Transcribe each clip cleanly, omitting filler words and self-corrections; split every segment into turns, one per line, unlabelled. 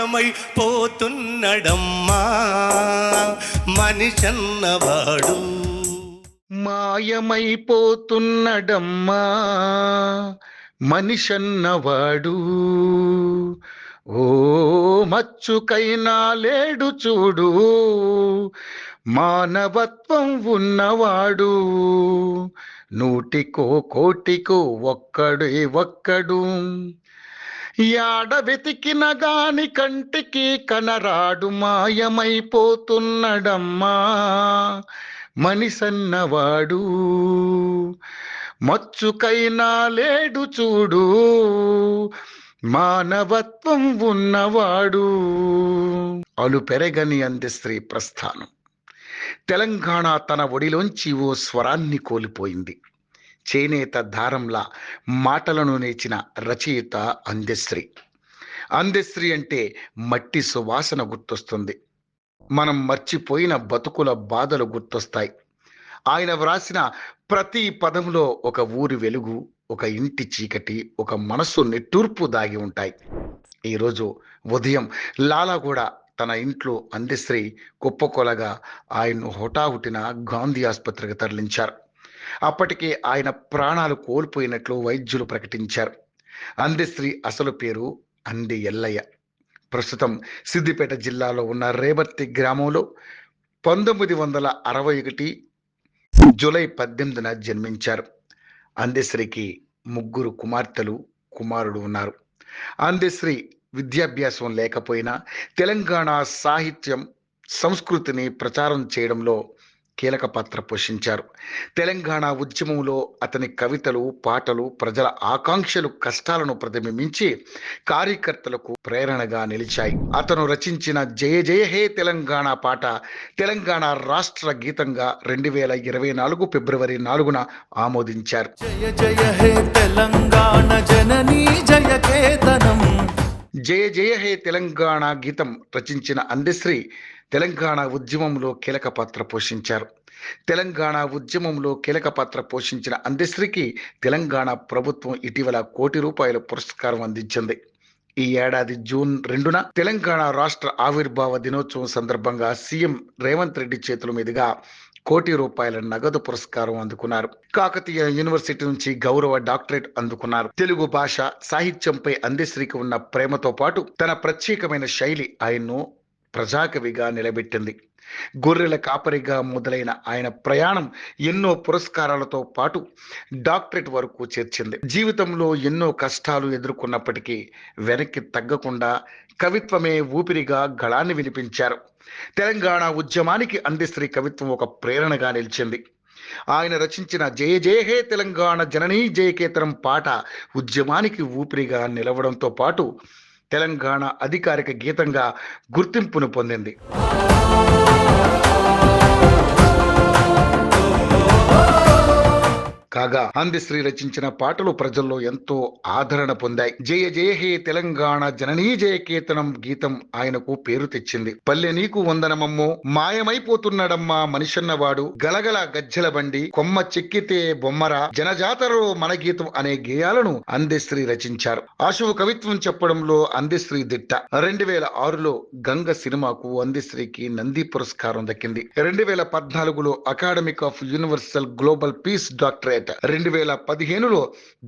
మాయమైపోతున్నడమ్మా మనిషన్నవాడు.
మాయమైపోతున్నడమ్మా మనిషన్నవాడు. ఓ మచ్చుకైనా లేడు చూడు మానవత్వం ఉన్నవాడు. నూటికో కోటికో ఒక్కడే ఒక్కడు. యాడ వెతికిన గాని కంటికి కనరాడు. మాయమైపోతున్నడమ్మా మనిషన్నవాడు. మచ్చుకైనా లేడు చూడు మానవత్వం ఉన్నవాడు. అలు పెరగని అందెశ్రీ ప్రస్థానం. తెలంగాణ తన ఒడిలోంచి ఓ స్వరాన్ని కోల్పోయింది. చేనేత దారంలా మాటలను నేర్చిన రచయిత అందెశ్రీ. అందెశ్రీ అంటే మట్టి సువాసన గుర్తొస్తుంది. మనం మర్చిపోయిన బతుకుల బాధలు గుర్తొస్తాయి. ఆయన వ్రాసిన ప్రతి పదంలో ఒక ఊరి వెలుగు, ఒక ఇంటి చీకటి, ఒక మనస్సు నిట్టూర్పు దాగి ఉంటాయి. ఈరోజు ఉదయం లాలాగూడ తన ఇంట్లో అందెశ్రీ కుప్పకొలగా ఆయన్ను హుటాహుటిన గాంధీ ఆసుపత్రికి తరలించారు. అప్పటికే ఆయన ప్రాణాలు కోల్పోయినట్లు వైద్యులు ప్రకటించారు. అందెశ్రీ అసలు పేరు అంది ఎల్లయ్య. ప్రస్తుతం సిద్దిపేట జిల్లాలో ఉన్న రేబర్తి గ్రామంలో 1961 జూలై 18న జన్మించారు. అందెశ్రీకి 3 కుమార్తెలు, కుమారుడు ఉన్నారు. అందెశ్రీ విద్యాభ్యాసం లేకపోయినా తెలంగాణ సాహిత్యం, సంస్కృతిని ప్రచారం చేయడంలో కీలక పాత్ర పోషించారు. తెలంగాణ ఉద్యమంలో అతని కవితలు, పాటలు ప్రజల ఆకాంక్షలు, కష్టాలను ప్రతిబింబించి కార్యకర్తలకు ప్రేరణగా నిలిచాయి. అతను రచించిన జయ జయ హే తెలంగాణ పాట తెలంగాణ రాష్ట్ర గీతంగా 2024 ఫిబ్రవరి 4న ఆమోదించారు.
జయ జయ హే తెలంగాణ జననీ జయ కేతనం.
జయ జయ హే తెలంగాణ గీతం రచించిన అందెశ్రీ తెలంగాణ ఉద్యమంలో కీలక పాత్ర పోషించారు. తెలంగాణ ఉద్యమంలో కీలక పాత్ర పోషించిన అందెశ్రీకి తెలంగాణ ప్రభుత్వం ఇటీవల ₹1 కోటి పురస్కారం అందించింది. ఈ ఏడాది జూన్ 2న తెలంగాణ రాష్ట్ర ఆవిర్భావ దినోత్సవం సందర్భంగా సీఎం రేవంత్ రెడ్డి చేతుల మీదుగా ₹1 కోటి నగదు పురస్కారం అందుకున్నారు. కాకతీయ యూనివర్సిటీ నుంచి గౌరవ డాక్టరేట్ అందుకున్నారు. తెలుగు భాష, సాహిత్యంపై అందెశ్రీకి ఉన్న ప్రేమతో పాటు తన ప్రత్యేకమైన శైలి ఆయన్ను ప్రజాకవిగా నిలబెట్టింది. గొర్రెల కాపరిగా మొదలైన ఆయన ప్రయాణం ఎన్నో పురస్కారాలతో పాటు డాక్టరేట్ వరకు చేర్చింది. జీవితంలో ఎన్నో కష్టాలు ఎదుర్కొన్నప్పటికీ వెనక్కి తగ్గకుండా కవిత్వమే ఊపిరిగా గళాన్ని వినిపించారు. తెలంగాణ ఉద్యమానికి అందెశ్రీ కవిత్వం ఒక ప్రేరణగా నిలిచింది. ఆయన రచించిన జయ జయ హే తెలంగాణ జననీ జయకేతనం పాట ఉద్యమానికి ఊపిరిగా నిలవడంతో పాటు తెలంగాణ అధికారిక గీతంగా గుర్తింపును పొందింది. కాగా అందెశ్రీ రచించిన పాటలు ప్రజల్లో ఎంతో ఆదరణ పొందాయి. జయ జయ హే తెలంగాణ జననీ జయకేతనం గీతం ఆయనకు పేరు తెచ్చింది. పల్లె నీకు వందనమమ్మో, మాయమైపోతున్నాడమ్మా మనిషన్నవాడు, గలగల గజ్జల బండి, కొమ్మ చెక్కితే బొమ్మర, జనజాతరలో మన గీతం అనే గేయాలను అందెశ్రీ రచించారు. ఆశువు కవిత్వం చెప్పడంలో అందెశ్రీ దిట్ట. 2006లో గంగ సినిమాకు అందెశ్రీకి నంది పురస్కారం దక్కింది. 2014లో academic of universal global peace doctorate, 2015లో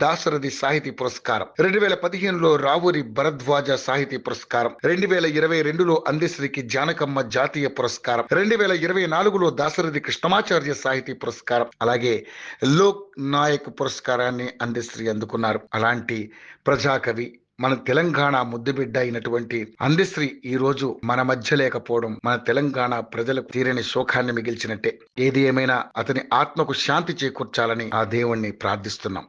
దాశరథి సాహితీ పురస్కారం, 2015లో రావూరి భరద్వాజ సాహితీ పురస్కారం, 2022లో అందెశ్రీకి జానకమ్మ జాతీయ పురస్కారం, 2024లో దాశరథి కృష్ణమాచార్య సాహితీ పురస్కారం, అలాగే లోక్ నాయక్ పురస్కారాన్ని అందెశ్రీ అందుకున్నారు. అలాంటి ప్రజాకవి, మన తెలంగాణ ముద్దుబిడ్డ అయినటువంటి అందెశ్రీ ఈ రోజు మన మధ్య లేకపోవడం మన తెలంగాణ ప్రజలకు తీరని శోకాన్ని మిగిల్చినట్టే. ఏది ఏమైనా అతని ఆత్మకు శాంతి చేకూర్చాలని ఆ దేవుణ్ణి ప్రార్థిస్తున్నాం.